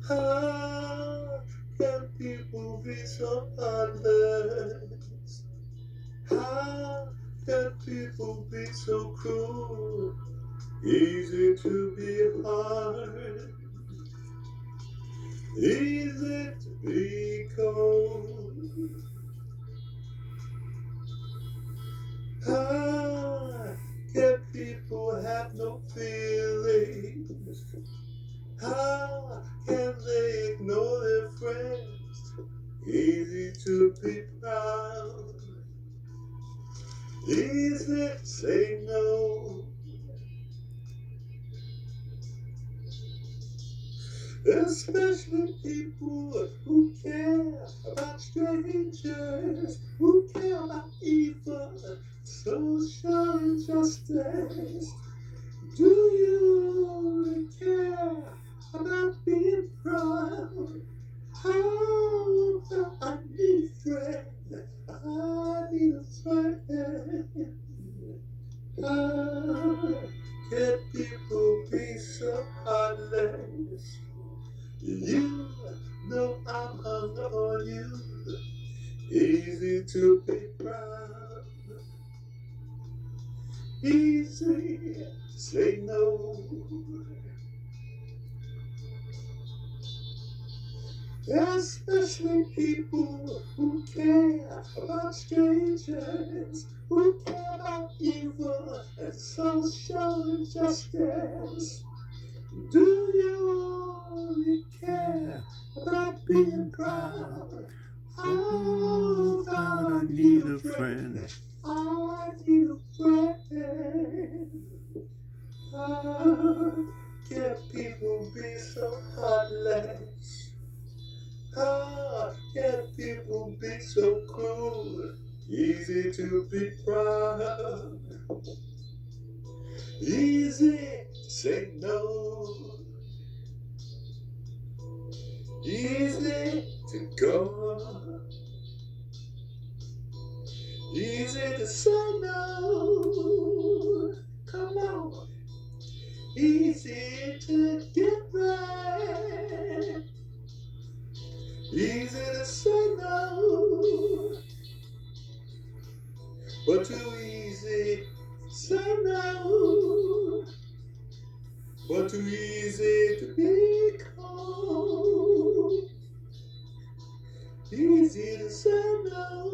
How can people be so heartless? How can people be so cruel? Easy to be hard, easy to be cold. How can people have no feelings? How can they ignore their friends? Easy to be proud, easy to say no. Especially people who care about strangers, who care about evil, social injustice. Do you only care about being proud? How about I need a friend? I need a friend. How can people be so heartless? You know I'm hung on you. Easy to be proud, easy to say no. Especially people who care about strangers, who care about evil and social injustice. Do you only care about being proud? Oh, God, I need a friend. I need a friend. How can people be so heartless? How can people be so cruel? Easy to be proud, easy to say no, easy to go, easy to say no. Come on, easy to get back, easy to say no, but too easy to say no. But too easy to be cold. Easy to say no.